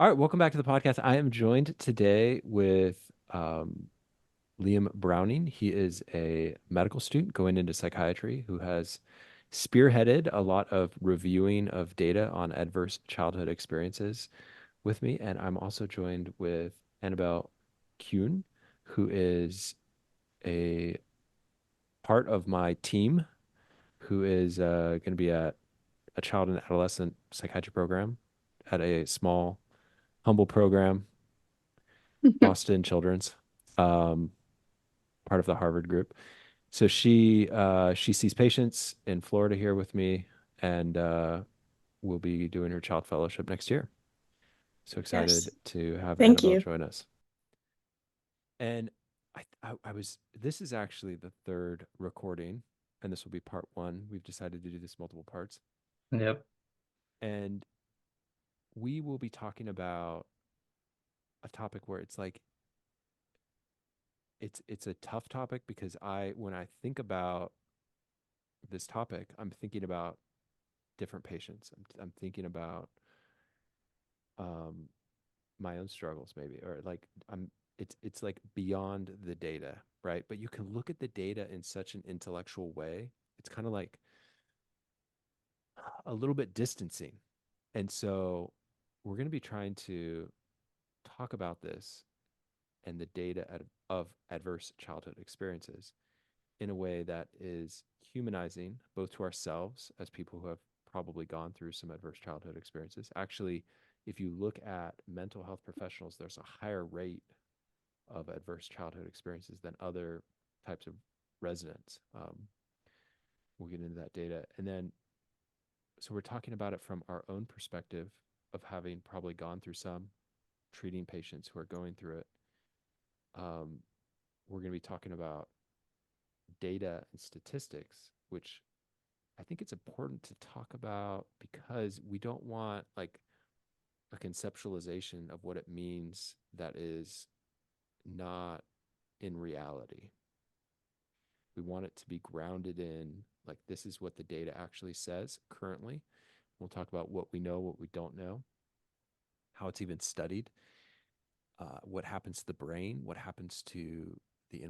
All right, welcome back to the podcast. I am joined today with Liam Browning. He is a medical student going into psychiatry who has spearheaded a lot of reviewing of data on adverse childhood experiences with me. And I'm also joined with Annabelle Kuhn, who is a part of my team, who is going to be at a child and adolescent psychiatry program at a small, humble program, Boston Children's, um, part of the Harvard group. So she sees patients in Florida here with me, and will be doing her child fellowship next year. So excited Yes, to have thank Annabelle you. join us. And I was this is actually the third recording, and this will be part one. We've decided to do this multiple parts, Yep. and we will be talking about a topic where it's like it's a tough topic because when I think about this topic, I'm thinking about different patients. I'm thinking about um, my own struggles, maybe, or like it's like beyond the data, right? But you can look at the data in such an intellectual way. It's kind of like a little bit distancing, and so we're going to be trying to talk about this and the data of adverse childhood experiences in a way that is humanizing both to ourselves as people who have probably gone through some adverse childhood experiences. Actually, if you look at mental health professionals, there's a higher rate of adverse childhood experiences than other types of residents. We'll get into that data. And then, so we're talking about it from our own perspective of having probably gone through some, treating patients who are going through it. We're going to be talking about data and statistics, which I think it's important to talk about because we don't want like a conceptualization of what it means that is not in reality. We want it to be grounded in like this is what the data actually says currently. We'll talk about what we know, what we don't know, how it's even studied, what happens to the brain, what happens to the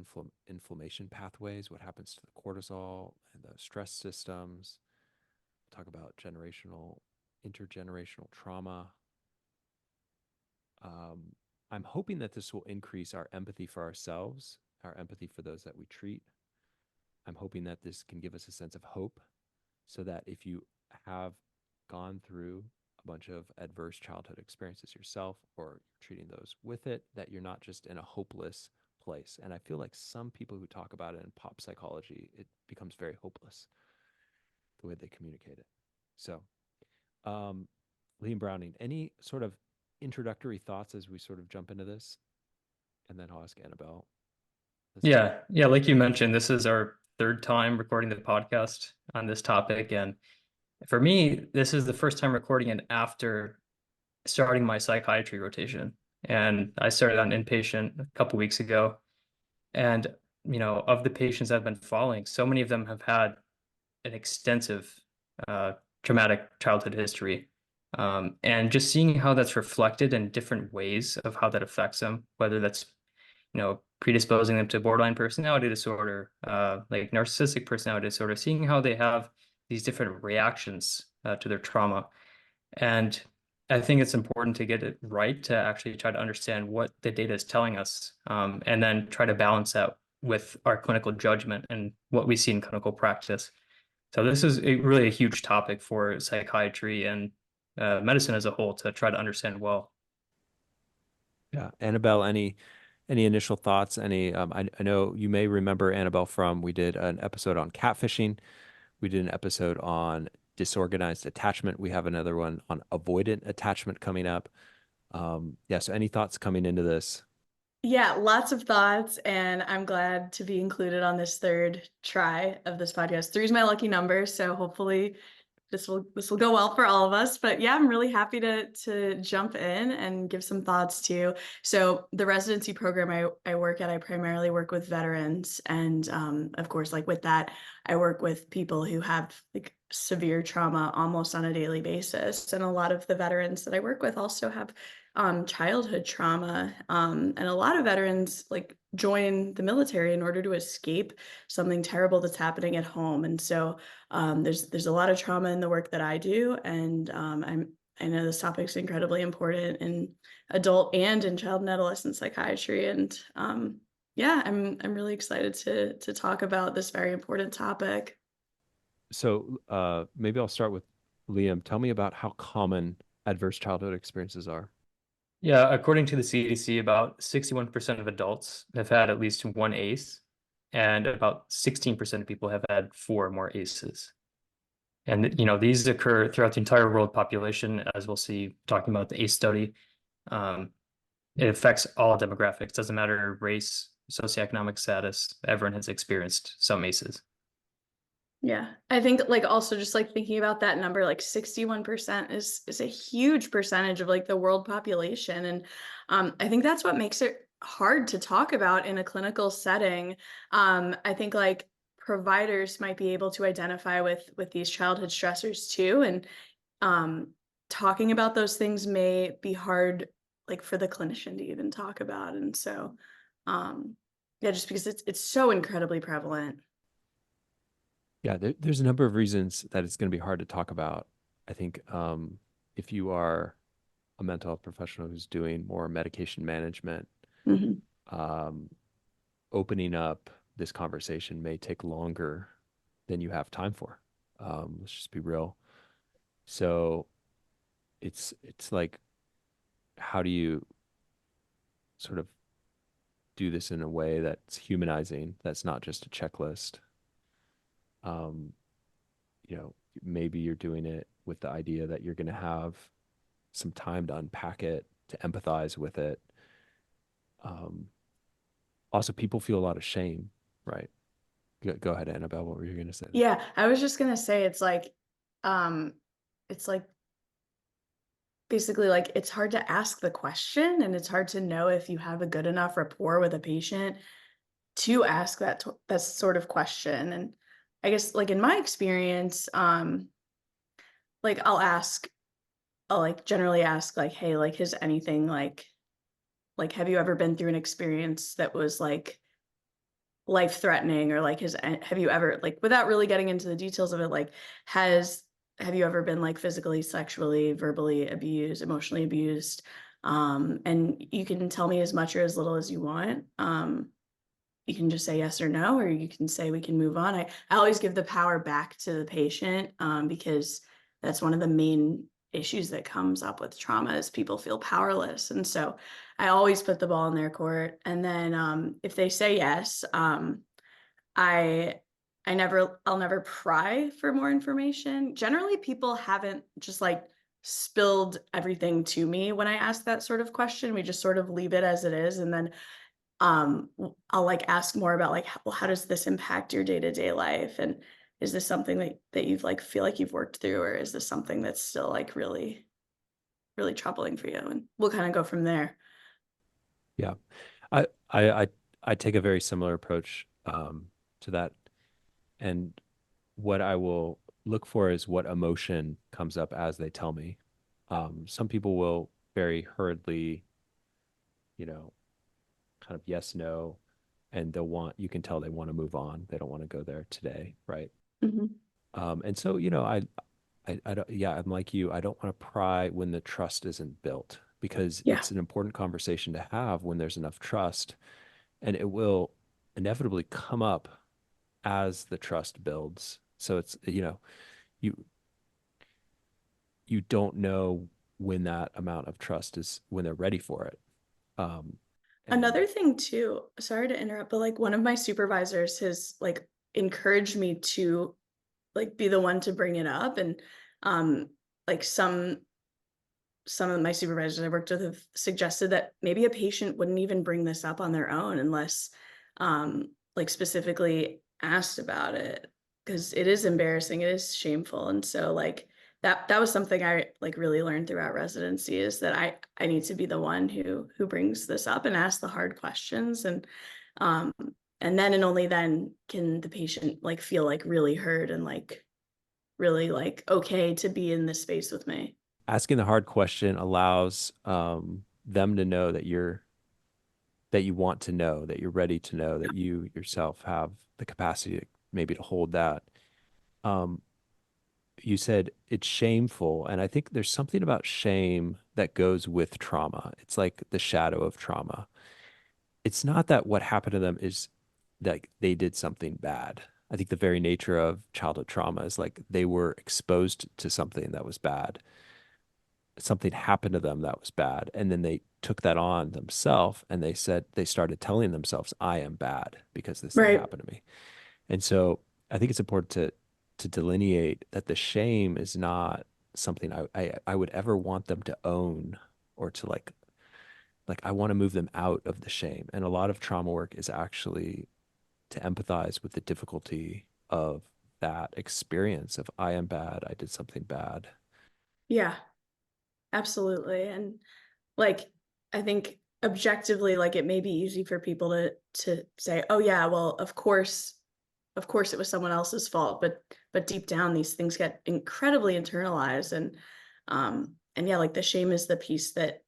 inflammation pathways, what happens to the cortisol and the stress systems. We'll talk about intergenerational trauma. I'm hoping that this will increase our empathy for ourselves, our empathy for those that we treat. I'm hoping that this can give us a sense of hope so that if you have gone through a bunch of adverse childhood experiences yourself or treating those with it, that you're not just in a hopeless place. And I feel like some people who talk about it in pop psychology, it becomes very hopeless the way they communicate it. So, um, Liam Browning, any sort of introductory thoughts as we sort of jump into this? And then I'll ask Annabelle the same. Yeah. Like you mentioned, this is our third time recording the podcast on this topic. And for me, this is the first time recording it after starting my psychiatry rotation. And I started on inpatient a couple weeks ago. And, of the patients I've been following, so many of them have had an extensive uh, traumatic childhood history. And just seeing how that's reflected in different ways of how that affects them, whether that's predisposing them to borderline personality disorder, like narcissistic personality disorder, seeing how they have these different reactions to their trauma. And I think it's important to get it right to actually try to understand what the data is telling us, and then try to balance that with our clinical judgment and what we see in clinical practice. So this is really a huge topic for psychiatry and medicine as a whole to try to understand well. Yeah. Annabelle, any initial thoughts? I know you may remember Annabelle from we did an episode on catfishing. We did an episode on disorganized attachment. We have another one on avoidant attachment coming up. Yeah, so any thoughts coming into this? Yeah, lots of thoughts, and I'm glad to be included on this third try of this podcast. Three is my lucky number, so hopefully this will go well for all of us. But yeah, I'm really happy to jump in and give some thoughts too. So the residency program I work at, I primarily work with veterans, and of course, like with that, I work with people who have like severe trauma almost on a daily basis. And a lot of the veterans that I work with also have childhood trauma. And a lot of veterans like join the military in order to escape something terrible that's happening at home. And so there's a lot of trauma in the work that I do, and I know this topic is incredibly important in adult and in child and adolescent psychiatry. And yeah, I'm really excited to talk about this very important topic. So maybe I'll start with Liam. Tell me about how common adverse childhood experiences are. Yeah, according to the CDC, about 61% of adults have had at least one ACE, and about 16% of people have had four or more ACEs. And these occur throughout the entire world population, as we'll see talking about the ACE study. Um, it affects all demographics, doesn't matter race, socioeconomic status, everyone has experienced some ACEs. Yeah. I think like also just like thinking about that number, like 61% is a huge percentage of like the world population. And I think that's what makes it hard to talk about in a clinical setting. I think like providers might be able to identify with these childhood stressors too. And talking about those things may be hard like for the clinician to even talk about. And so yeah, just because it's so incredibly prevalent. Yeah, there's a number of reasons that it's going to be hard to talk about. I think if you are a mental health professional who's doing more medication management, Mhm. um, opening up this conversation may take longer than you have time for. Let's just be real. So it's like, how do you sort of do this in a way that's humanizing, that's not just a checklist? Um, Maybe you're doing it with the idea that you're going to have some time to unpack it, to empathize with it. Um, Also, people feel a lot of shame, right? Go ahead, Annabelle. What were you going to say? Yeah, I was just gonna say um, it's like basically like it's hard to ask the question, and it's hard to know if you have a good enough rapport with a patient to ask that sort of question. And I guess like in my experience, like I'll like generally ask like, hey, like has anything like have you ever been through an experience that was like life threatening, or like have you ever like without really getting into the details of it, like has have you ever been like physically, sexually, verbally abused, emotionally abused? And you can tell me as much or as little as you want. You can just say yes or no, or you can say we can move on. I always give the power back to the patient, because that's one of the main issues that comes up with trauma is people feel powerless. And so I always put the ball in their court. And then if they say yes, I I'll never pry for more information. Generally, people haven't just like spilled everything to me when I ask that sort of question. We just sort of leave it as it is. And then I'll like ask more about like, well, how does this impact your day-to-day life? And is this something that you've like feel like you've worked through, or is this something that's still like really, really troubling for you? And we'll kind of go from there. Yeah, I I I, I take a very similar approach to that, and what I will look for is what emotion comes up as they tell me. Some people will very hurriedly, you know, kind of yes, no, and you can tell they want to move on. They don't want to go there today, right? Mhm. And so, I don't, yeah, I'm like you. I don't want to pry when the trust isn't built, because Yeah. it's an important conversation to have when there's enough trust, and it will inevitably come up as the trust builds. So you you don't know when that amount of trust is when they're ready for it. Um, and Another thing too, sorry to interrupt, but like one of my supervisors has like encouraged me to like be the one to bring it up. And um like some of my supervisors I worked with have suggested that maybe a patient wouldn't even bring this up on their own unless like specifically asked about it, because it is embarrassing, it is shameful. And so like that was something I like really learned throughout residency, is that I need to be the one who brings this up and asks the hard questions. Um and then and only then can the patient like feel like really heard and like really like okay to be in this space with me. asking the hard question allows them to know that you want to know, that you're ready to know, that you yourself have the capacity to, maybe to hold that. Um, you said it's shameful, and I think there's something about shame that goes with trauma. It's like the shadow of trauma. It's not that what happened to them is that they did something bad. I think the very nature of childhood trauma is like they were exposed to something that was bad. Something happened to them that was bad. And then they took that on themselves and they started telling themselves, I am bad because this thing Right. happened to me. And so I think it's important to delineate that the shame is not something I would ever want them to own or to like I want to move them out of the shame. And a lot of trauma work is actually to empathize with the difficulty of that experience of I am bad, I did something bad. Yeah, absolutely. And like, I think objectively, like it may be easy for people to say, oh yeah, well, of course it was someone else's fault, but deep down these things get incredibly internalized, and yeah, like the shame is the piece that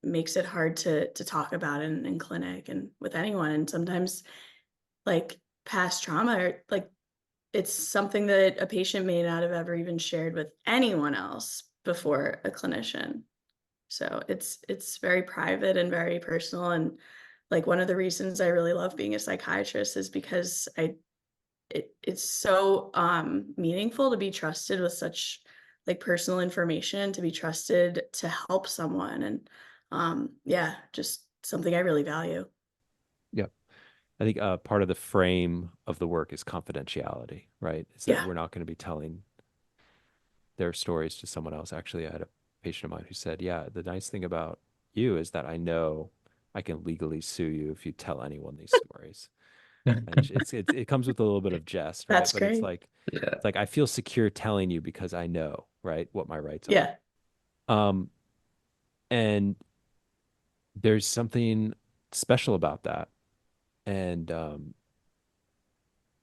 makes it hard to talk about in clinic and with anyone. And sometimes like past trauma, or like it's something that a patient may not have ever even shared with anyone else before a clinician. So it's very private and very personal. And like one of the reasons I really love being a psychiatrist is because it's so meaningful to be trusted with such like personal information, to be trusted to help someone. And yeah, just something I really value. Yeah. I think part of the frame of the work is confidentiality, right? Is that Yeah. we're not going to be telling their stories to someone else. Actually, I had a patient of mine who said, yeah, the nice thing about you is that I know I can legally sue you if you tell anyone these stories. And it comes with a little bit of jest, right? That's But great. Yeah. it's like I feel secure telling you because I know, right, what my rights are. Yeah. Um, and there's something special about that. And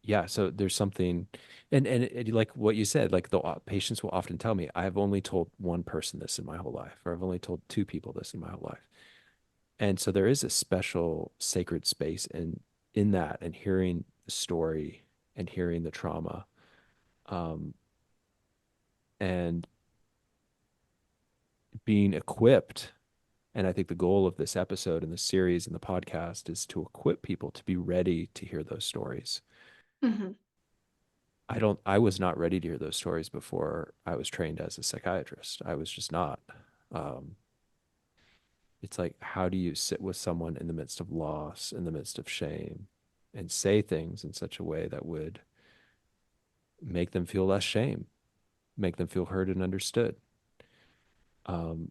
yeah, so there's something, like what you said, like the patients will often tell me, I've only told one person this in my whole life, or I've only told two people this in my whole life. And so there is a special sacred space in that, and hearing the story and hearing the trauma, um, and being equipped. And I think the goal of this episode and the series and the podcast is to equip people to be ready to hear those stories. Hmm. I was not ready to hear those stories before I was trained as a psychiatrist. I was just not. Um, it's like, how do you sit with someone in the midst of loss, in the midst of shame, and say things in such a way that would make them feel less shame, make them feel heard and understood? Um,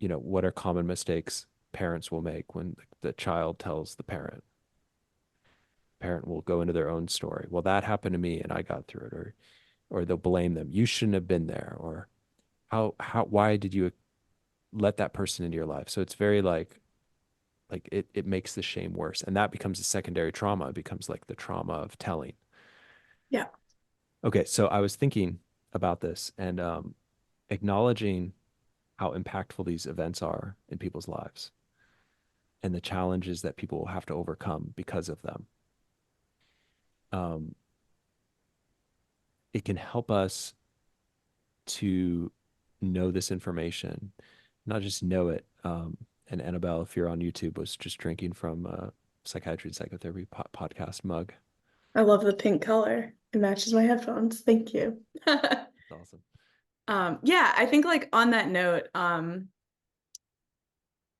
what are common mistakes parents will make when the child tells the parent? Parent will go into their own story. Well, that happened to me and I got through it, or they'll blame them. You shouldn't have been there, or why did you let that person into your life? So it's very like it makes the shame worse, and that becomes a secondary trauma. It becomes like the trauma of telling. Yeah. Okay, so I was thinking about this and acknowledging how impactful these events are in people's lives and the challenges that people will have to overcome because of them. Um, it can help us to know this information, not just know it. And Annabelle, if you're on YouTube, was just drinking from Psychiatry and Psychotherapy podcast mug. I love the pink color. It matches my headphones. Thank you. It's awesome. Yeah, I think like on that note,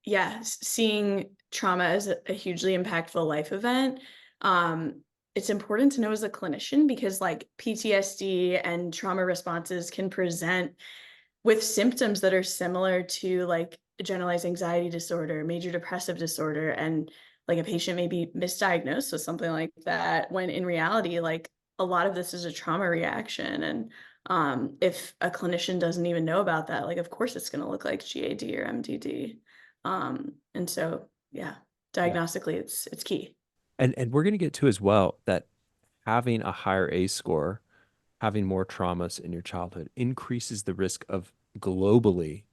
yeah, seeing trauma as a hugely impactful life event. It's important to know as a clinician because like PTSD and trauma responses can present with symptoms that are similar to like generalized anxiety disorder, major depressive disorder, and like a patient may be misdiagnosed with something like that when in reality, like a lot of this is a trauma reaction. And if a clinician doesn't even know about that, like of course it's going to look like GAD or MDD. And so yeah, Yeah. diagnostically it's key. And we're going to get to as well that having a higher A score, having more traumas in your childhood increases the risk of globally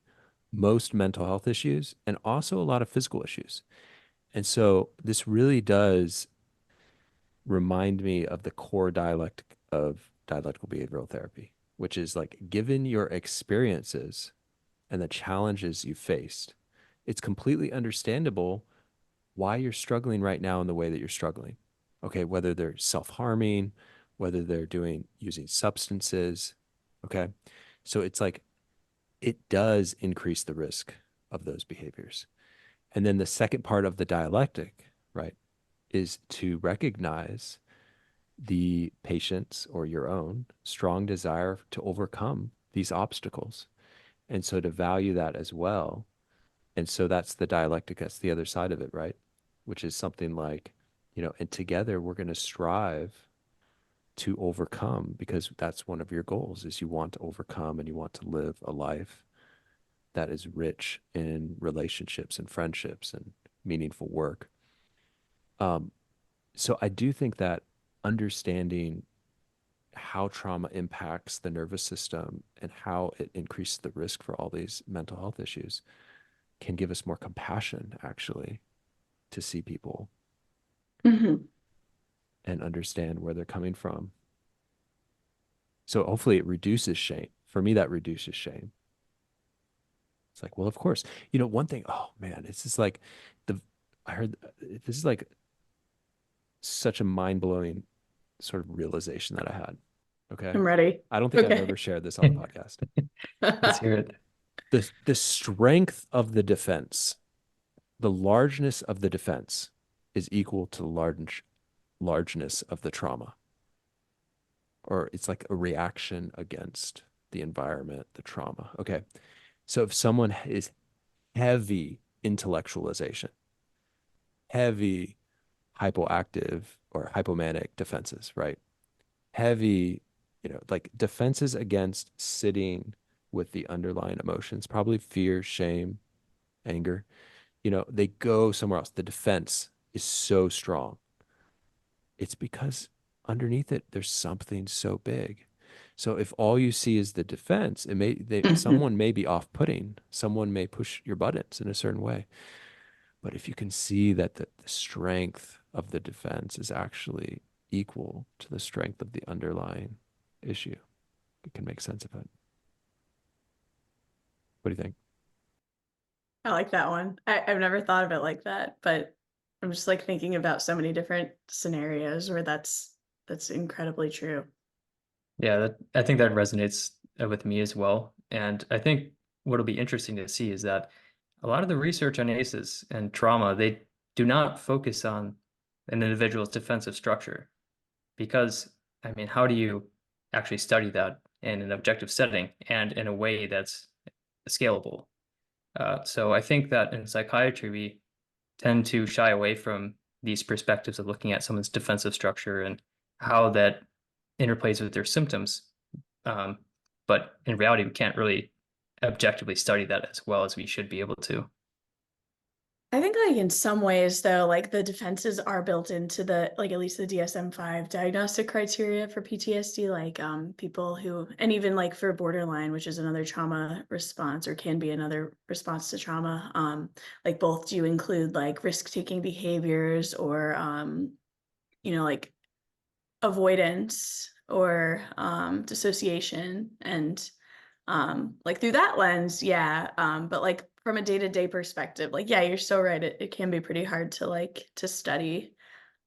most mental health issues and also a lot of physical issues. And so this really does remind me of the core dialectic of dialectical behavioral therapy, which is like, given your experiences and the challenges you faced, it's completely understandable why you're struggling right now in the way that you're struggling. Okay, whether they're self-harming, whether they're using substances. Okay. So it's like it does increase the risk of those behaviors. And then the second part of the dialectic, right, is to recognize the patient's or your own strong desire to overcome these obstacles. And so to value that as well. And so that's the dialectic, that's the other side of it, right? Which is something like, and together we're going to strive to overcome, because that's one of your goals, is you want to overcome and you want to live a life that is rich in relationships and friendships and meaningful work. Um, so I do think that understanding how trauma impacts the nervous system and how it increases the risk for all these mental health issues can give us more compassion, actually, to see people Hmm. and understand where they're coming from. So hopefully it reduces shame. For me, that reduces shame. It's like, well, of course, one thing, oh man, it's just like the, I heard this is like such a mind blowing sort of realization that I had. Okay. I'm ready. I don't think I've ever Okay. shared this on the podcast. Let's hear it. The strength of the defense, the largeness of the defense is equal to the largeness of the trauma. Or it's like a reaction against the environment, the trauma. Okay. So if someone is heavy intellectualization, heavy hypoactive or hypomanic defenses, right? Heavy, like defenses against sitting with the underlying emotions, probably fear, shame, anger, they go somewhere else. The defense is so strong. It's because underneath it, there's something so big. So if all you see is the defense, Hmm. someone may be off-putting, someone may push your buttons in a certain way. But if you can see that the strength of the defense is actually equal to the strength of the underlying issue, it can make sense of it. What do you think? I like that one. I've never thought of it like that, but I'm just like thinking about so many different scenarios where that's incredibly true. Yeah, I think that resonates with me as well. And I think what'll be interesting to see is that a lot of the research on ACEs and trauma, they do not focus on an individual's defensive structure because, I mean, how do you actually study that in an objective setting and in a way that's scalable? So I think that in psychiatry, we tend to shy away from these perspectives of looking at someone's defensive structure and how that interplays with their symptoms. Um, but in reality, we can't really objectively study that as well as we should be able to. I think like in some ways though, like the defenses are built into the like at least the DSM-5 diagnostic criteria for PTSD, like people who and even like for borderline, which is another trauma response or can be another response to trauma, like both do include like risk-taking behaviors or like avoidance or dissociation and like through that lens, yeah. But like from a day-to-day perspective, like yeah, you're so right. It can be pretty hard to like to study.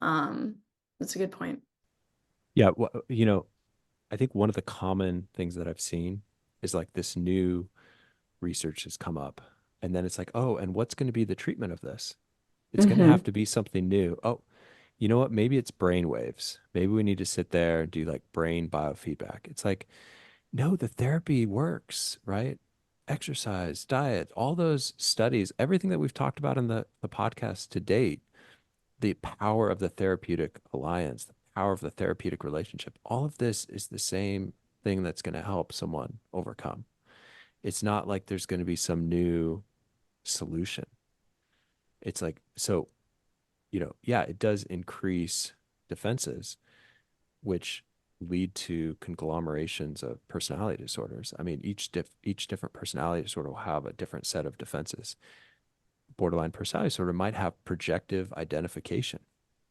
Um, that's a good point. Yeah, well, I think one of the common things that I've seen is like this new research has come up, and then it's like, oh, and what's going to be the treatment of this? It's going to have Hmm. to be something new. Oh, you know what? Maybe it's brain waves. Maybe we need to sit there and do like brain biofeedback. It's like, no, the therapy works, right? Exercise, diet, all those studies, everything that we've talked about in the podcast to date, the power of the therapeutic alliance, the power of the therapeutic relationship, all of this is the same thing that's going to help someone overcome. It's not like there's going to be some new solution. It's like, so, yeah, it does increase defenses, which lead to conglomerations of personality disorders. I mean, each different personality disorder will have a different set of defenses. Borderline personality disorder might have projective identification.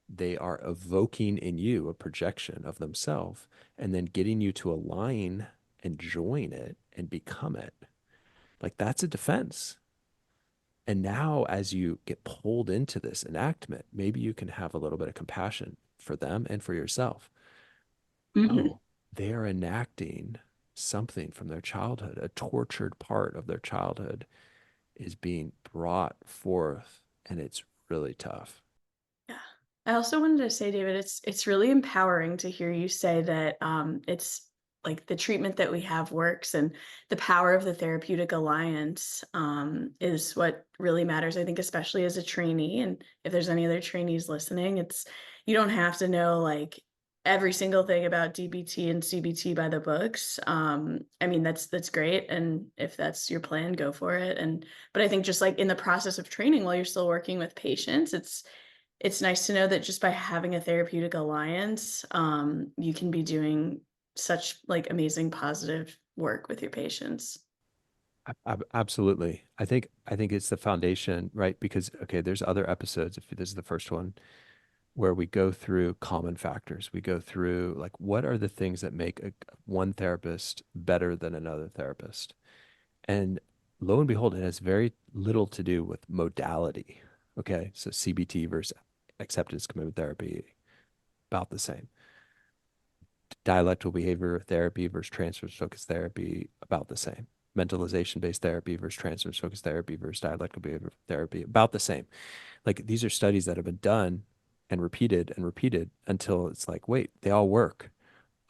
They are evoking in you a projection of themselves and then getting you to align and join it and become it. Like that's a defense. And now, as you get pulled into this enactment, maybe you can have a little bit of compassion for them and for yourself. Mhm. Oh, they are enacting something from their childhood. A tortured part of their childhood is being brought forth, and it's really tough. Yeah. I also wanted to say, David, it's really empowering to hear you say that it's like the treatment that we have works, and the power of the therapeutic alliance is what really matters. I think, especially as a trainee, and if there's any other trainees listening, it's you don't have to know like every single thing about DBT and CBT by the books. I mean, that's great, and if that's your plan, go for it. And but I think just like in the process of training, while you're still working with patients, it's nice to know that just by having a therapeutic alliance, you can be doing such like amazing positive work with your patients. Absolutely. I think it's the foundation, right? Because okay, there's other episodes. If this is the first one, where we go through common factors. We go through like what are the things that make one therapist better than another therapist. And lo and behold, it has very little to do with modality. Okay. So CBT versus acceptance commitment therapy, about the same. Dialectical behavior therapy versus transfer focused therapy, about the same. Mentalization based therapy versus transfer focused therapy versus dialectical behavior therapy, about the same. Like these are studies that have been done and repeated until it's like, wait, they all work.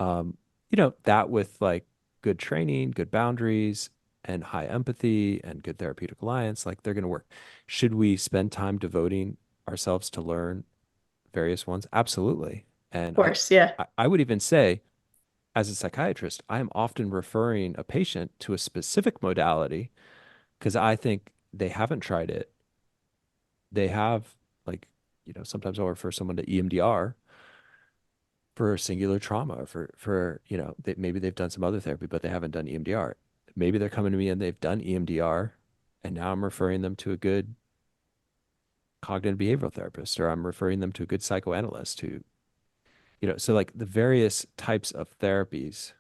That with like good training, good boundaries, and high empathy and good therapeutic alliance, like they're going to work. Should we spend time devoting ourselves to learn various ones? Absolutely. And Of course, yeah. I would even say, as a psychiatrist, I am often referring a patient to a specific modality because I think they haven't tried it. They have, like, sometimes I'll refer someone to EMDR for singular trauma, for maybe they've done some other therapy, but they haven't done EMDR. Maybe they're coming to me and they've done EMDR, and now I'm referring them to a good cognitive behavioral therapist, or I'm referring them to a good psychoanalyst who, so like the various types of therapies.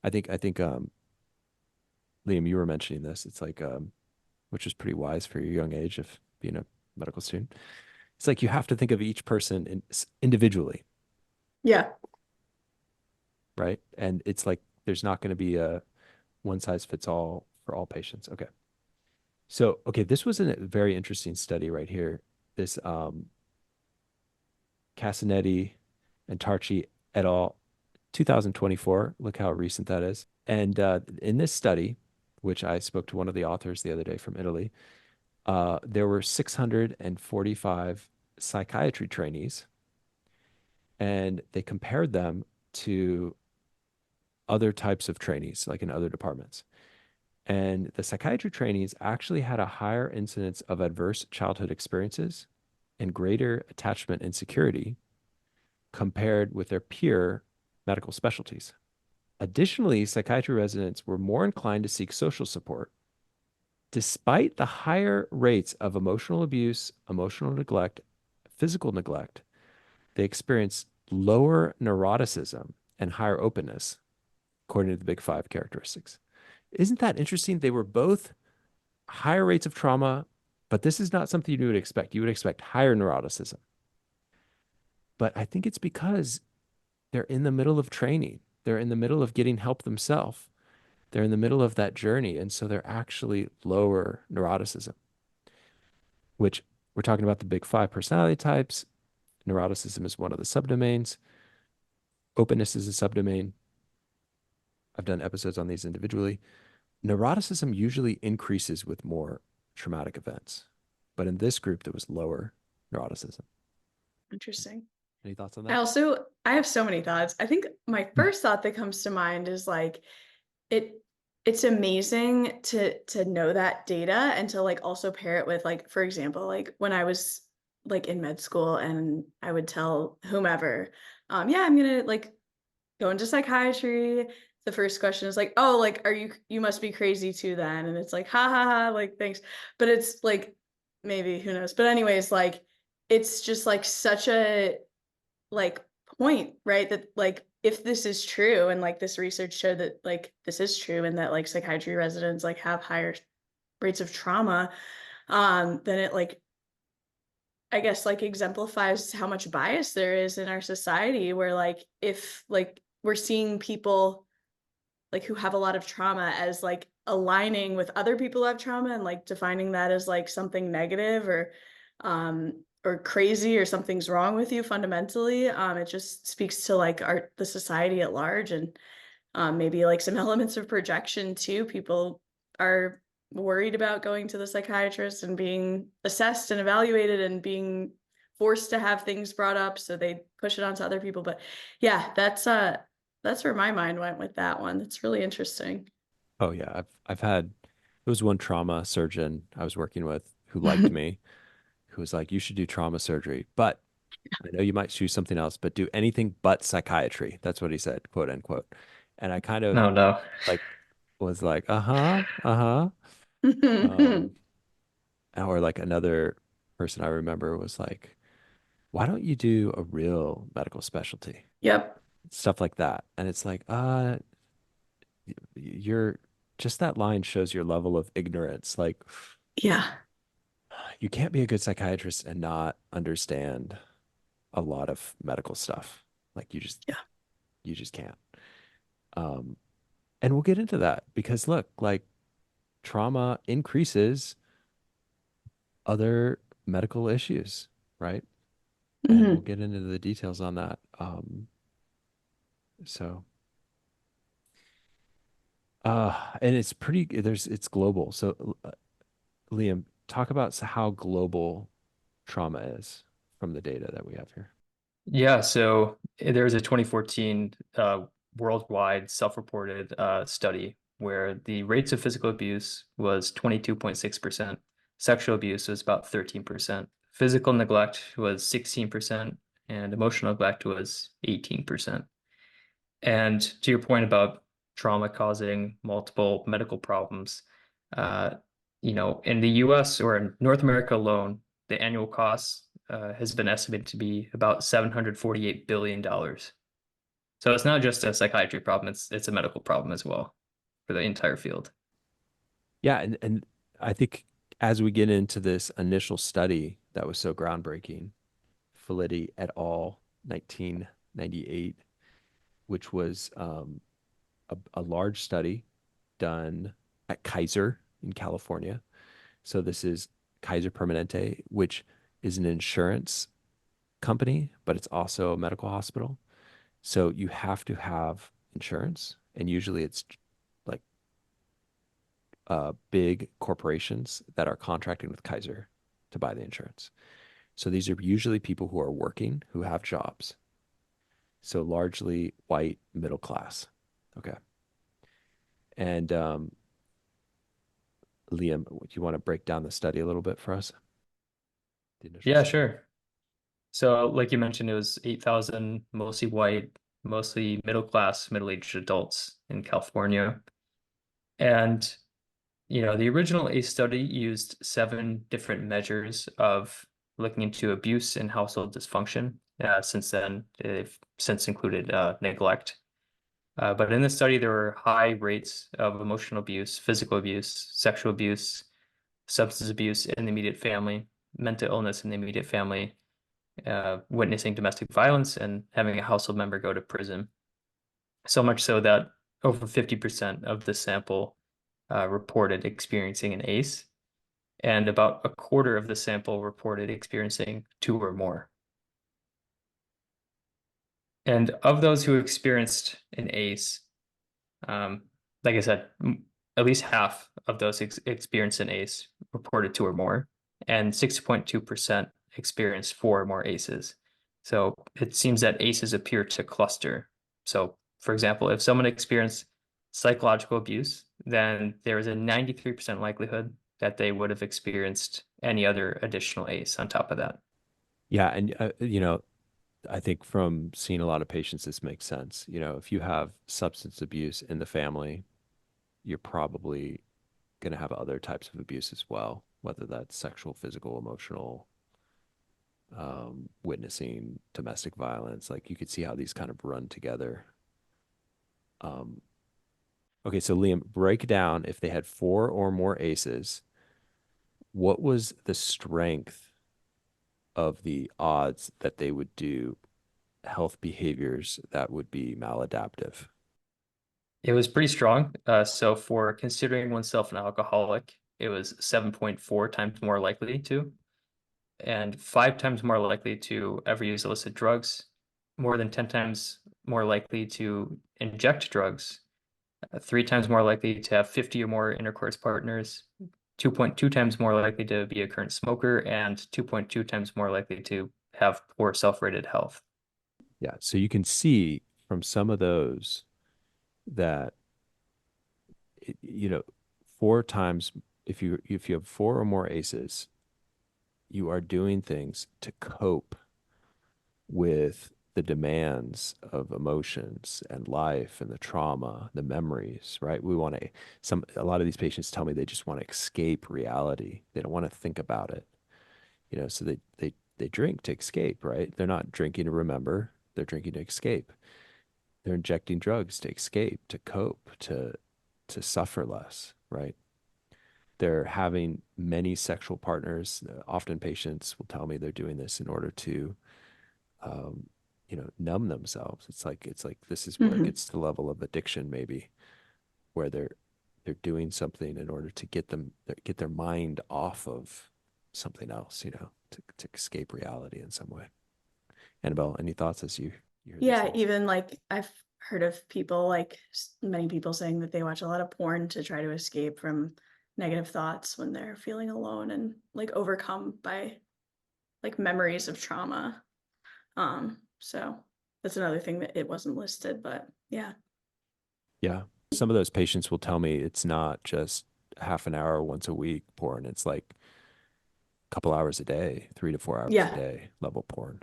I think Liam, you were mentioning this. It's like which is pretty wise for your young age of being a medical student. It's like you have to think of each person individually, Yeah. right? And it's like there's not going to be a one size fits all for all patients. Okay. So, okay, this was a very interesting study right here. This Casanetti and Tarchi et al. 2024. Look how recent that is. And in this study, which I spoke to one of the authors the other day from Italy, there were 645 psychiatry trainees, and they compared them to other types of trainees, like in other departments. And the psychiatry trainees actually had a higher incidence of adverse childhood experiences and greater attachment insecurity compared with their peer medical specialties. Additionally, psychiatry residents were more inclined to seek social support. Despite the higher rates of emotional abuse, emotional neglect, physical neglect, they experienced lower neuroticism and higher openness, according to the big five characteristics. Isn't that interesting? They were both higher rates of trauma, but this is not something you would expect. You would expect higher neuroticism. But I think it's because they're in the middle of training. They're in the middle of getting help themselves. They're in the middle of that journey. And so they're actually lower neuroticism, which we're talking about the big five personality types. Neuroticism is one of the subdomains. Openness is a subdomain. I've done episodes on these individually. Neuroticism usually increases with more traumatic events, but in this group, there was lower neuroticism. Interesting. Any thoughts on I that? also I have so many thoughts. I think my first thought that comes to mind is like it it's amazing to know that data and to like also pair it with like, for example, like when I was like in med school and I would tell whomever, yeah, I'm gonna like go into psychiatry, the first question is like, oh, like, you must be crazy too then. And it's like, ha ha ha, like, thanks. But it's like, maybe, who knows? But anyways, like, it's just like such a like point, right? That like, if this is true, and like this research showed that like this is true, and that like psychiatry residents like have higher rates of trauma, then it like, I guess, like exemplifies how much bias there is in our society, where like if like we're seeing people like who have a lot of trauma as like aligning with other people who have trauma, and like defining that as like something negative, or crazy, or something's wrong with you fundamentally. It just speaks to like the society at large, and maybe like some elements of projection too. People are worried about going to the psychiatrist and being assessed and evaluated and being forced to have things brought up, so they push it onto other people. But yeah, that's where my mind went with that one. That's really interesting. Oh yeah, I've had there was one trauma surgeon I was working with who liked me, who was like, you should do trauma surgery, but I know you might choose something else, but do anything but psychiatry. That's what he said, quote unquote. And I kind of No, no. like was like, uh-huh, uh-huh. Um, or like another person I remember was like, why don't you do a real medical specialty? Yep. Stuff like that. And it's like, you're just that line shows your level of ignorance. Like, Yeah. you can't be a good psychiatrist and not understand a lot of medical stuff. Like Yeah. you just can't. Um, and we'll get into that because look, like trauma increases other medical issues, right? And we'll Hmm. get into the details on that. So and it's pretty it's global. So Liam, talk about how global trauma is from the data that we have here. Yeah, so there was a 2014 worldwide self-reported study where the rates of physical abuse was 22.6%, sexual abuse was about 13%, physical neglect was 16%, and emotional neglect was 18%. And to your point about trauma causing multiple medical problems, uh, in the US or in North America alone, the annual cost has been estimated to be about $748 billion. So it's not just a psychiatry problem, it's a medical problem as well for the entire field. Yeah, and I think as we get into this initial study that was so groundbreaking, Felitti et al., 1998, which was a large study done at Kaiser in California. So this is Kaiser Permanente, which is an insurance company, but it's also a medical hospital. So you have to have insurance, and usually it's like big corporations that are contracting with Kaiser to buy the insurance. So these are usually people who are working, who have jobs. So largely white, middle class. Okay. And Liam, do you want to break down the study a little bit for us? The initial Yeah, study. sure. So like you mentioned, it was 8,000 mostly white, mostly middle class, middle-aged adults in California. And the original ACE study used 7 different measures of looking into abuse and household dysfunction. Since then, they've since included neglect. But in this study, there were high rates of emotional abuse, physical abuse, sexual abuse, substance abuse in the immediate family, mental illness in the immediate family, witnessing domestic violence, and having a household member go to prison. So much so that over 50% of the sample reported experiencing an ACE, and about a quarter of the sample reported experiencing 2 or more. And of those who experienced an ACE, um, like I said, at least half of those experienced an ACE reported 2 or more, and 6.2% experienced 4 or more ACEs. So it seems that ACEs appear to cluster. So, for example, if someone experienced psychological abuse, then there is a 93% likelihood that they would have experienced any other additional ACE on top of that. Yeah, and I think from seeing a lot of patients, this makes sense. You know, if you have substance abuse in the family, you're probably going to have other types of abuse as well, whether that's sexual, physical, emotional, witnessing domestic violence. Like you could see how these kind of run together. Um, okay, so Liam, break down if they had four or more aces, what was the strength of the odds that they would do health behaviors that would be maladaptive? It was pretty strong. So for considering oneself an alcoholic, it was 7.4 times more likely to, and 5 times more likely to ever use illicit drugs, more than 10 times more likely to inject drugs, 3 times more likely to have 50 or more intercourse partners, 2.2 times more likely to be a current smoker, and 2.2 times more likely to have poor self-rated health. Yeah, so you can see from some of those that you know, four times if you have four or more aces, you are doing things to cope with the demands of emotions and life and the trauma, the memories, right? We want to a lot of these patients tell me they just want to escape reality. They don't want to think about it. You know, so they drink to escape, right? They're not drinking to remember, they're drinking to escape. They're injecting drugs to escape, to cope, to suffer less, right? They're having many sexual partners. Often patients will tell me they're doing this in order to um, numb themselves. It's like this is where it Hmm. gets to the level of addiction, maybe, where they're doing something in order to get their mind off of something else, to escape reality in some way. Annabelle, any thoughts as you hear these Yeah, things? even like I've heard of people, like many people saying that they watch a lot of porn to try to escape from negative thoughts when they're feeling alone and like overcome by like memories of trauma. So that's another thing that it wasn't listed, but yeah. Yeah. Some of those patients will tell me it's not just half an hour once a week porn. It's like a couple hours a day, 3 to 4 hours a Yeah. day level porn.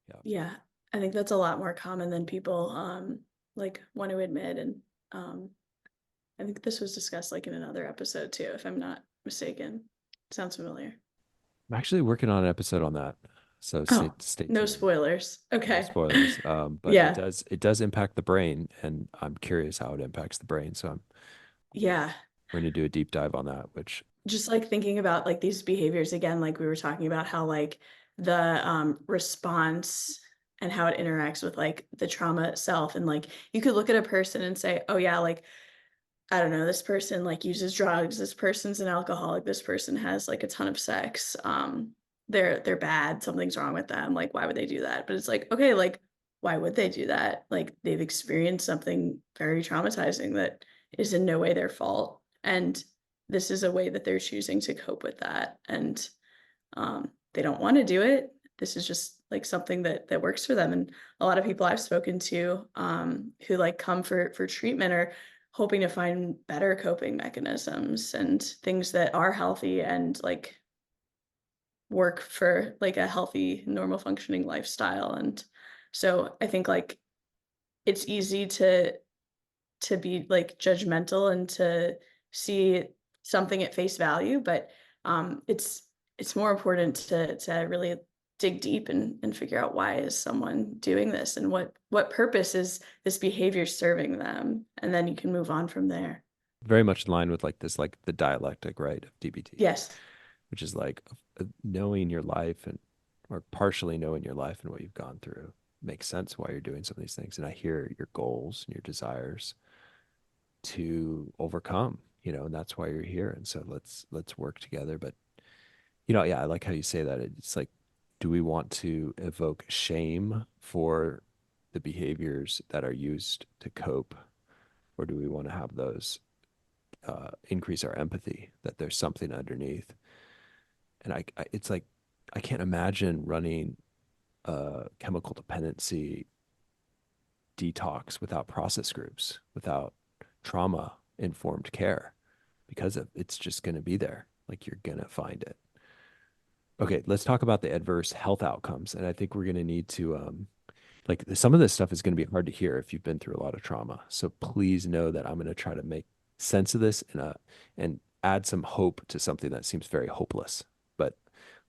Yeah. Yeah. I think that's a lot more common than people like want to admit. And um I think this was discussed like in another episode too, if I'm not mistaken. Sounds familiar. I'm actually working on an episode on that. So Oh, stay no tuned. spoilers. No Okay. spoilers. But it Yeah. does impact the brain, and I'm curious how it impacts the brain. So we're Yeah. we're gonna do a deep dive on that, which Just like thinking about like these behaviors again, like we were talking about how like the response and how it interacts with like the trauma itself. And like you could look at a person and say, oh yeah, like I don't know, this person like uses drugs, this person's an alcoholic, this person has like a ton of sex. They're bad, something's wrong with them. Like, why would they do that? But it's like, okay, like, why would they do that? Like they've experienced something very traumatizing that is in no way their fault. And this is a way that they're choosing to cope with that. And they don't want to do it. This is just like something that works for them. And a lot of people I've spoken to who like come for treatment are hoping to find better coping mechanisms and things that are healthy and like work for like a healthy, normal functioning lifestyle. And so I think like it's easy to be like judgmental and to see something at face value, but it's more important to really dig deep and figure out why is someone doing this and what purpose is this behavior serving them, and then you can move on from there. very much in line with like this, like the dialectic, right, of DBT, Yes. which is like knowing your life and or partially knowing your life and what you've gone through makes sense why you're doing some of these things. And I hear your goals and your desires to overcome, and that's why you're here. And so let's work together. But yeah, I like how you say that. It's like, do we want to evoke shame for the behaviors that are used to cope, or do we want to have those increase our empathy that there's something underneath? And it's like I can't imagine running a chemical dependency detox without process groups, without trauma informed care, because it's just going to be there. Like you're going to find it. Okay, let's talk about the adverse health outcomes. And I think we're going to need to like some of this stuff is going to be hard to hear if you've been through a lot of trauma. So please know that I'm going to try to make sense of this and add some hope to something that seems very hopeless. But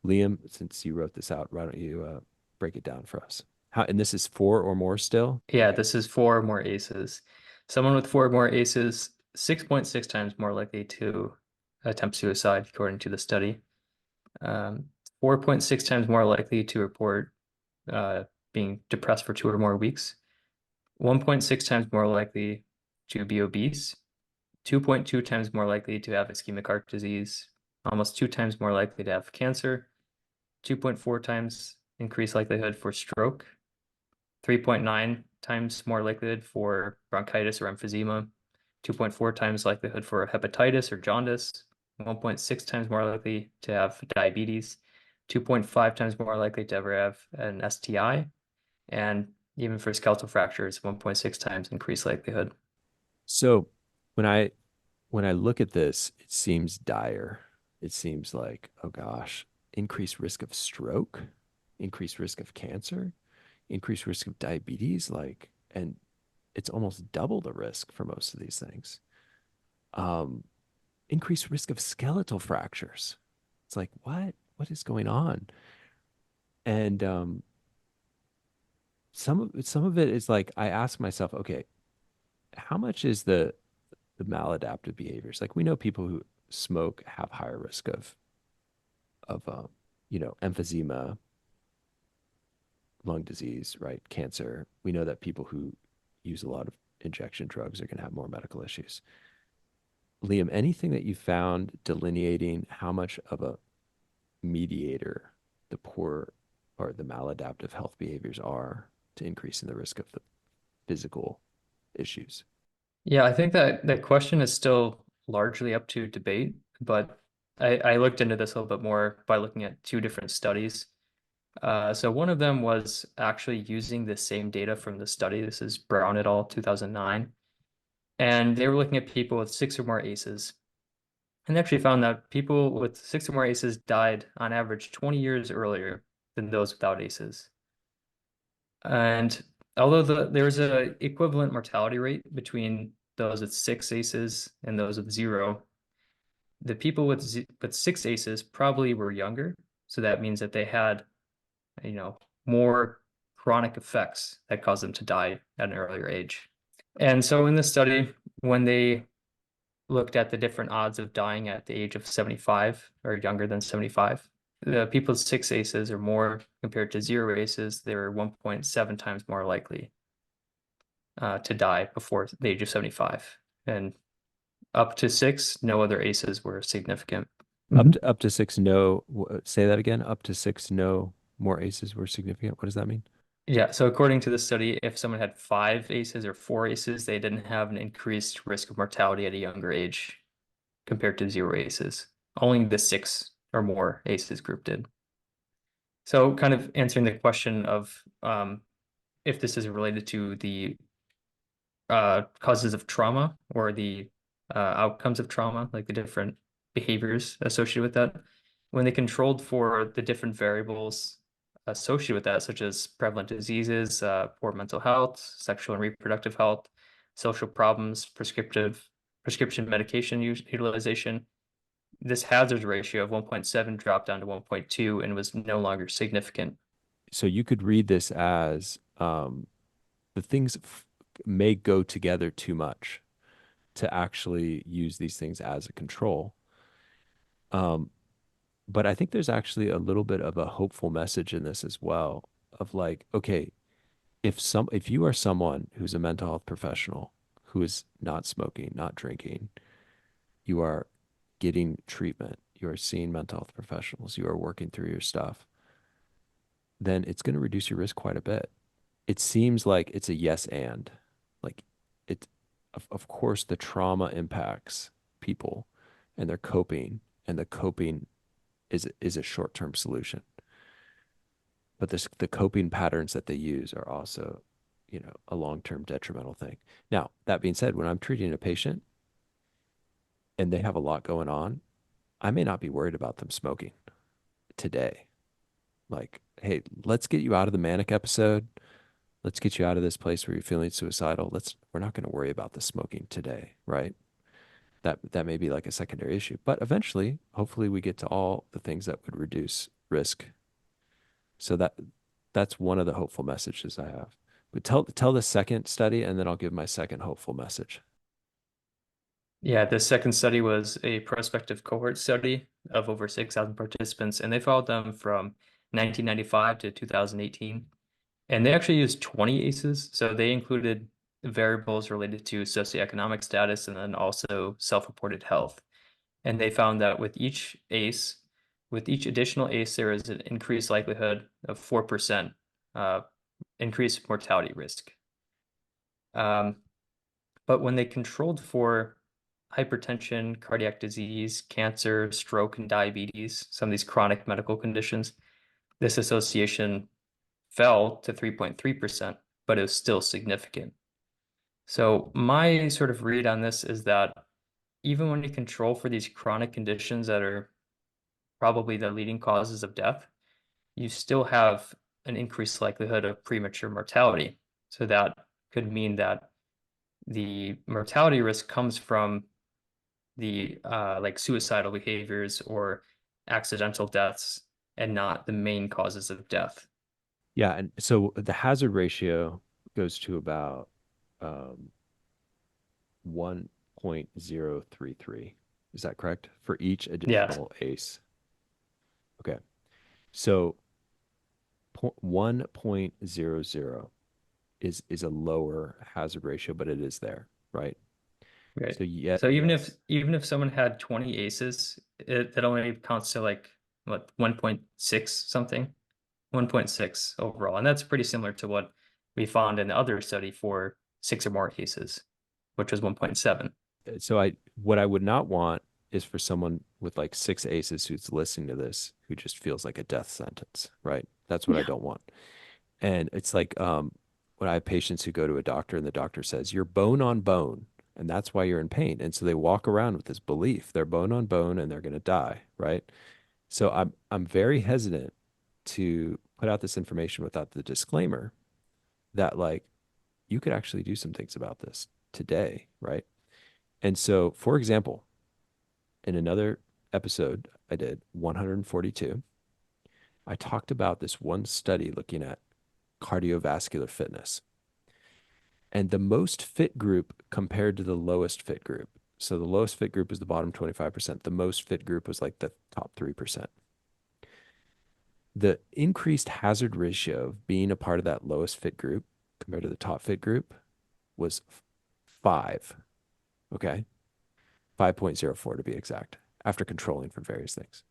Liam, since you wrote this out, why don't you break it down for us? How, and this is four or more still? Yeah, this is four or more aces. Someone with four or more aces, 6.6 times more likely to attempt suicide, according to the study. 4.6 times more likely to report being depressed for 2 or more weeks. 1.6 times more likely to be obese. 2.2 times more likely to have ischemic heart disease. Almost 2 times more likely to have cancer. 2.4 times increased likelihood for stroke. 3.9 times more likelihood for bronchitis or emphysema, 2.4 times likelihood for hepatitis or jaundice, 1.6 times more likely to have diabetes, 2.5 times more likely to ever have an STI, and even for skeletal fractures, 1.6 times increased likelihood. So when I look at this, it seems dire. It seems like, oh gosh, increased risk of stroke, increased risk of cancer, increased risk of diabetes, like, and it's almost double the risk for most of these things. Um, increased risk of skeletal fractures. It's like, what? What is going on? And some of it is like I ask myself, okay, how much is the maladaptive behaviors? Like we know people who smoke have higher risk of emphysema, lung disease, right? Cancer. We know that people who use a lot of injection drugs are going to have more medical issues. Liam, anything that you found delineating how much of a mediator the poor or the maladaptive health behaviors are to increasing the risk of the physical issues? Yeah, I think that that question is still largely up to debate, but I looked into this a little bit more by looking at two different studies. So one of them was actually using the same data from the study. This is Brown et al. 2009. And they were looking at people with six or more aces. And they actually found that people with six or more aces died on average 20 years earlier than those without aces. And although there was a equivalent mortality rate between those with six aces and those with zero, the people with six aces probably were younger. So that means that they had, more chronic effects that caused them to die at an earlier age. And so in this study, when they looked at the different odds of dying at the age of 75 or younger than 75, the people with six aces or more compared to zero aces, they were 1.7 times more likely to die before the age of 75. And up to six, no other aces were significant. Up to six, no. Say that again. Up to six, no more aces were significant. What does that mean? Yeah, so according to the study, if someone had five aces or four aces, they didn't have an increased risk of mortality at a younger age compared to zero aces. Only the six or more aces group did. So kind of answering the question of if this is related to the causes of trauma or the outcomes of trauma, like the different behaviors associated with that. When they controlled for the different variables associated with that, such as prevalent diseases, poor mental health, sexual and reproductive health, social problems, prescription medication utilization, this hazard ratio of 1.7 dropped down to 1.2 and was no longer significant. So you could read this as the things may go together too much to actually use these things as a control. Um, but I think there's actually a little bit of a hopeful message in this as well of like, okay, if you are someone who's a mental health professional who is not smoking, not drinking, you are getting treatment, you are seeing mental health professionals, you are working through your stuff, then it's going to reduce your risk quite a bit. It seems like it's a yes and like it of course the trauma impacts people and their coping and the coping is a short-term solution, but the coping patterns that they use are also a long-term detrimental thing. Now that being said, when I'm treating a patient and they have a lot going on, I may not be worried about them smoking today. Like, hey, let's get you out of the manic episode. let's get you out of this place where you're feeling suicidal. We're not going to worry about the smoking today, right? That may be like a secondary issue, but eventually, hopefully we get to all the things that would reduce risk. So that's one of the hopeful messages I have. But tell the second study, and then I'll give my second hopeful message. Yeah, the second study was a prospective cohort study of over 6,000 participants, and they followed them from 1995 to 2018. And they actually used 20 ACEs, so they included variables related to socioeconomic status and then also self-reported health. And they found that with each additional ACE, there is an increased likelihood of 4% uh, increased mortality risk. Um, but when they controlled for hypertension, cardiac disease, cancer, stroke, and diabetes, some of these chronic medical conditions, this association fell to 3.3%, but it was still significant. So my sort of read on this is that even when you control for these chronic conditions that are probably the leading causes of death, you still have an increased likelihood of premature mortality. So that could mean that the mortality risk comes from the like suicidal behaviors or accidental deaths and not the main causes of death. Yeah, and so the hazard ratio goes to about 1.033. Is that correct? For each Yeah, additional ACE. Okay. So 1.00 is a lower hazard ratio, but it is there, right? right. So yet, So yes. even if someone had 20 aces, that only counts to like what 1.6 something, 1.6 overall. And that's pretty similar to what we found in the other study for six or more cases, which was 1.7. So what I would not want is for someone with like six aces who's listening to this who just feels like a death sentence, right? That's what I Yeah. don't want. And it's like when I have patients who go to a doctor and the doctor says, you're bone on bone, and that's why you're in pain. And so they walk around with this belief they're bone on bone and they're going to die, right? So I'm very hesitant to put out this information without the disclaimer that like you could actually do some things about this today, right? And so, for example, in another episode I did, 142, I talked about this one study looking at cardiovascular fitness and the most fit group compared to the lowest fit group. So the lowest fit group is the bottom 25%. The most fit group was like the top 3%. The increased hazard ratio of being a part of that lowest fit group compared to the top fit group was five. Okay. 5.04 to be exact, after controlling for various things.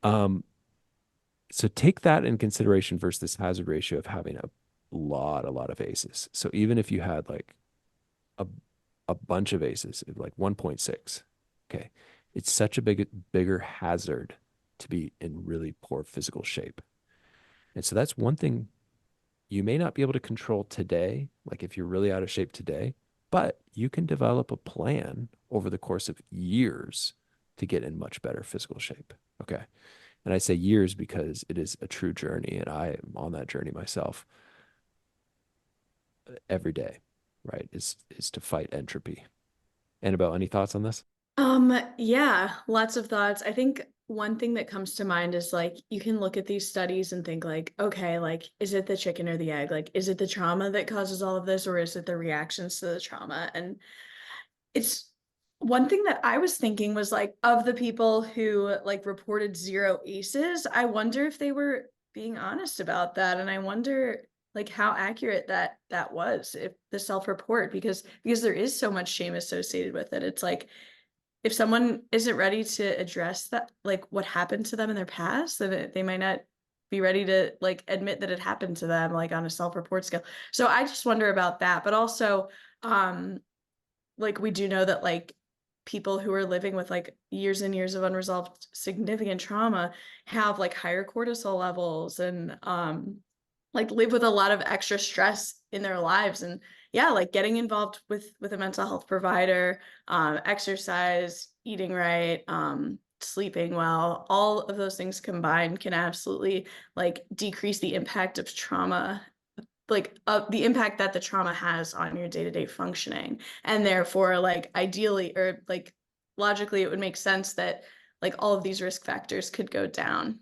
Um, so take that in consideration versus this hazard ratio of having a lot of aces. So even if you had like a a bunch of aces, like 1.6, okay, it's such a bigger hazard to be in really poor physical shape. And so that's one thing you may not be able to control today, like if you're really out of shape today, but you can develop a plan over the course of years to get in much better physical shape. Okay. And I say years because it is a true journey and I am on that journey myself every day, right? Is to fight entropy. Annabelle, any thoughts on this? Yeah, lots of thoughts. I think one thing that comes to mind is like you can look at these studies and think like, okay, like is it the chicken or the egg? Like is it the trauma that causes all of this or is it the reactions to the trauma? And it's one thing that I was thinking was like of the people who like reported zero aces, I wonder if they were being honest about that. And I wonder like how accurate that was, if the self-report, because there is so much shame associated with it. It's like if someone isn't ready to address that, like what happened to them in their past, then they might not be ready to like admit that it happened to them, like on a self-report scale. So I just wonder about that. But also, um, like we do know that like people who are living with like years and years of unresolved significant trauma have like higher cortisol levels and like live with a lot of extra stress in their lives. And yeah, like getting involved with a mental health provider, exercise, eating right, sleeping well, all of those things combined can absolutely like decrease the impact of trauma like the impact that the trauma has on your day-to-day functioning. And therefore, like ideally or like logically, it would make sense that like all of these risk factors could go down.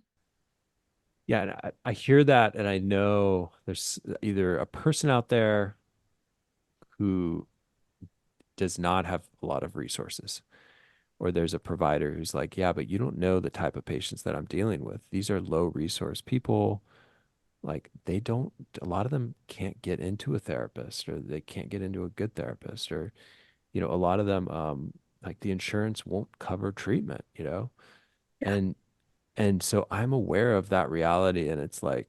Yeah, and I hear that, and I know there's either a person out there who does not have a lot of resources, or there's a provider who's like, yeah, but you don't know the type of patients that I'm dealing with. These are low resource people. Like they don't, a lot of them can't get into a therapist, or they can't get into a good therapist, or, a lot of them, like the insurance won't cover treatment, Yeah. and, and so I'm aware of that reality. And it's like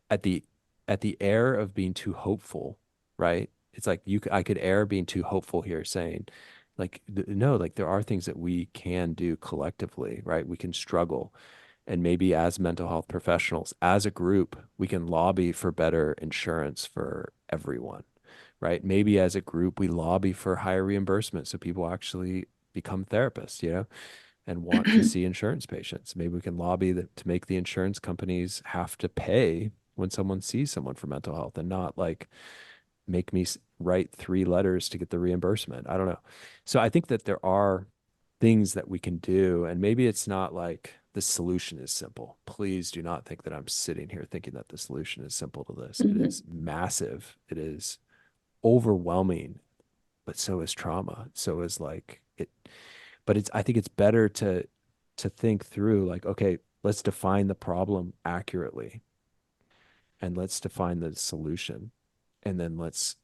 at the air of being too hopeful, right? It's like I could err being too hopeful here, saying like no, like there are things that we can do collectively, right? We can struggle, and maybe as mental health professionals, as a group, we can lobby for better insurance for everyone, right? Maybe as a group, we lobby for higher reimbursement so people actually become therapists, and want to see insurance patients. Maybe we can lobby to make the insurance companies have to pay when someone sees someone for mental health, and not like make me write 3 letters to get the reimbursement. I don't know. So I think that there are things that we can do, and maybe it's not like the solution is simple. Please do not think that I'm sitting here thinking that the solution is simple to this. It Mhm. is massive. It is overwhelming, but so is trauma. So is like it, but I think it's better to think through like, okay, let's define the problem accurately, and let's define the solution, and then let's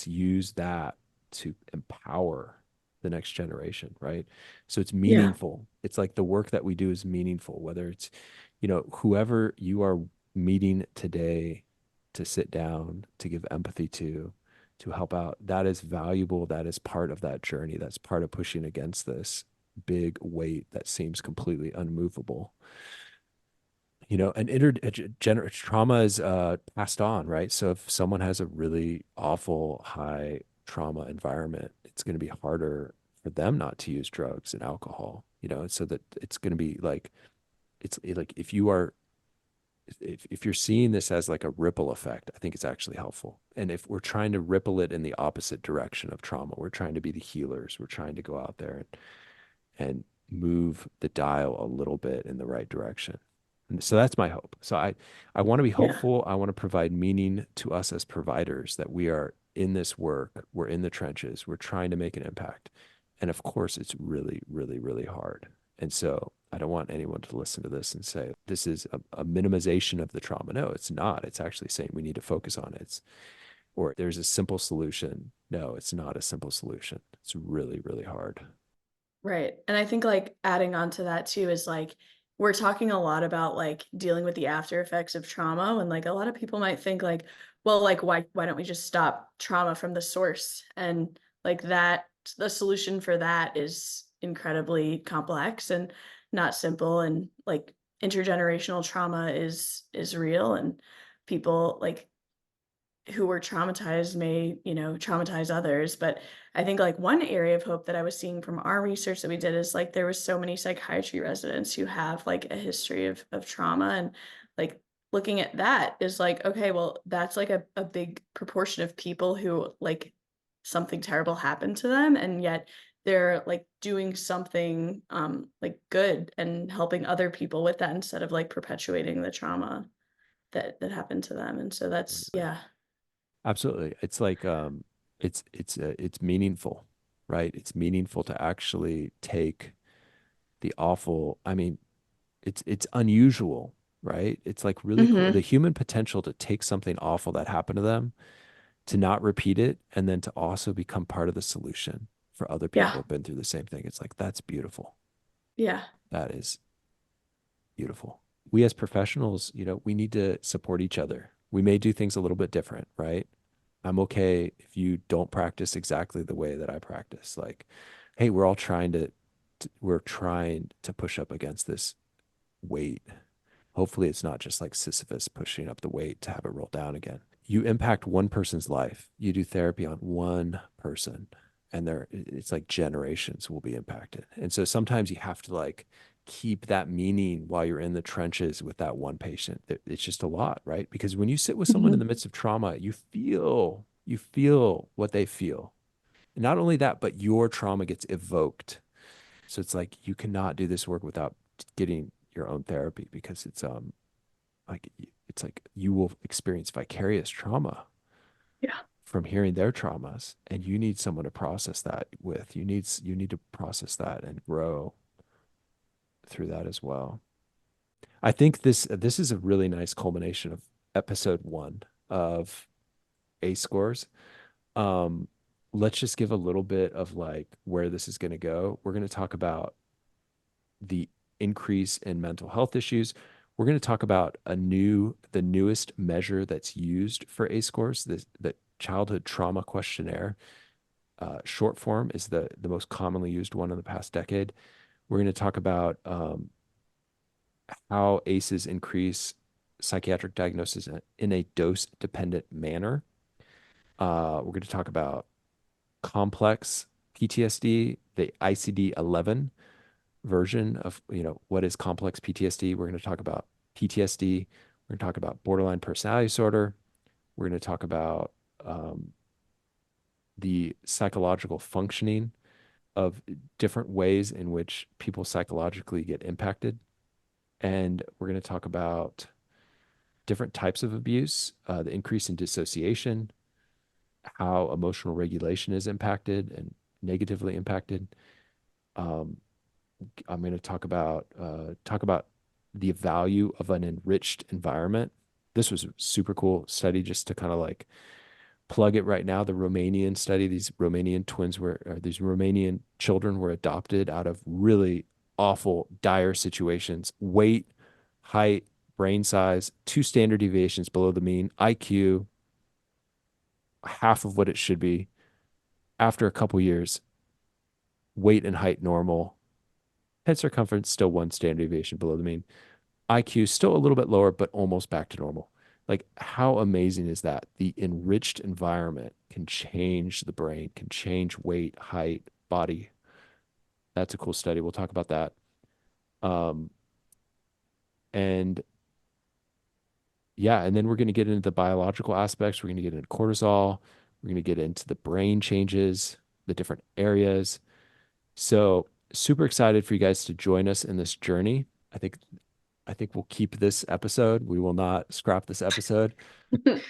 use that to empower the next generation, right? So it's Yeah. meaningful. It's like the work that we do is meaningful, whether it's, whoever you are meeting today to sit down, to give empathy to help out, that is valuable. That is part of that journey. That's part of pushing against this big weight that seems completely unmovable. And intergener trauma is passed on, right? So if someone has a really awful high trauma environment, it's going to be harder for them not to use drugs and alcohol, so that it's going to be like like if you're seeing this as like a ripple effect, I think it's actually helpful. And if we're trying to ripple it in the opposite direction of trauma, we're trying to be the healers. We're trying to go out there and move the dial a little bit in the right direction. And so that's my hope. So I want to be Yeah. hopeful. I want to provide meaning to us as providers, that we are in this work, we're in the trenches, we're trying to make an impact. And of course, it's really, really, really hard. And so I don't want anyone to listen to this and say this is a minimization of the trauma. No, it's not. It's actually saying we need to focus on it. Or there's a simple solution. No, it's not a simple solution. It's really, really hard. Right. And I think like adding on to that too is like we're talking a lot about like dealing with the after effects of trauma, and like a lot of people might think like, well, like why don't we just stop trauma from the source? And like that the solution for that is incredibly complex and not simple, and like intergenerational trauma is real, and people like who were traumatized may, traumatize others. But I think like one area of hope that I was seeing from our research that we did is like there was so many psychiatry residents who have like a history of trauma, and like looking at that is like, okay, well, that's like a big proportion of people who like something terrible happened to them, and yet they're like doing something like good and helping other people with that instead of like perpetuating the trauma that happened to them. And so that's, Right. yeah. Absolutely. It's like it's meaningful, right? It's meaningful to actually take the awful. I mean, it's unusual, right? It's like really cool. The Mhm. human potential to take something awful that happened to them, to not repeat it, and then to also become part of the solution for other people who Yeah. have been through the same thing. It's like that's beautiful. Yeah. That is beautiful. We as professionals, we need to support each other. We may do things a little bit different, right? I'm okay if you don't practice exactly the way that I practice. Like, hey, we're all we're trying to push up against this weight. Hopefully it's not just like Sisyphus pushing up the weight to have it roll down again. You impact one person's life. You do therapy on one person, and it's like generations will be impacted. And so sometimes you have to like keep that meaning while you're in the trenches with that one patient. It's just a lot, right? Because when you sit with someone in Mhm. the midst of trauma, you feel what they feel. And not only that, but your trauma gets evoked. So it's like you cannot do this work without getting your own therapy, because like it's like you will experience vicarious trauma Yeah. from hearing their traumas, and you need someone to process that with. You need to process that and grow through that as well. I think this is a really nice culmination of episode 1 of A scores. Um, let's just give a little bit of like where this is going to go. We're going to talk about the increase in mental health issues. We're going to talk about the newest measure that's used for A scores, the childhood trauma questionnaire. Short form is the most commonly used one in the past decade. We're going to talk about how ACEs increase psychiatric diagnosis in a dose dependent manner. We're going to talk about complex PTSD, the ICD-11 version of, what is complex PTSD. We're going to talk about PTSD. We're going to talk about borderline personality disorder. We're going to talk about um, the psychological functioning of different ways in which people psychologically get impacted. And we're going to talk about different types of abuse, the increase in dissociation, how emotional regulation is impacted and negatively impacted. Um, I'm going to talk about the value of an enriched environment. This was a super cool study, just to kind of like plug it right now. The Romanian study, these Romanian twins were, or these Romanian children were adopted out of really awful, dire situations. Weight, height, brain size, 2 standard deviations below the mean, IQ, half of what it should be. After a couple years, weight and height normal, head circumference still 1 standard deviation below the mean, IQ still a little bit lower, but almost back to normal. Like, how amazing is that? The enriched environment can change the brain, can change weight, height, body. That's a cool study. We'll talk about that. Um, and yeah, and then we're going to get into the biological aspects. We're going to get into cortisol. We're going to get into the brain changes, the different areas. So super excited for you guys to join us in this journey. I think we'll keep this episode. We will not scrap this episode.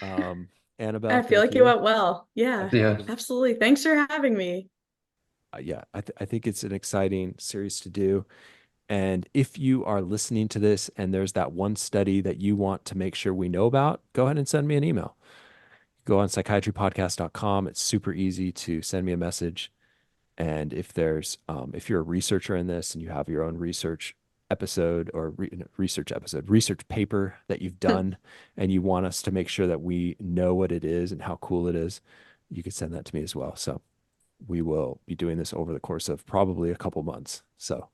Um, Annabelle, I feel thank like it you. went well. I Yeah, think it Yeah. was, absolutely. Thanks for having me. yeah, I think it's an exciting series to do. And if you are listening to this and there's that one study that you want to make sure we know about, go ahead and send me an email. Go on psychiatrypodcast.com. It's super easy to send me a message. And if you're a researcher in this and you have your own research paper that you've done, and you want us to make sure that we know what it is and how cool it is, you can send that to me as well. So we will be doing this over the course of probably a couple months. So,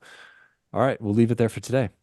all right, we'll leave it there for today.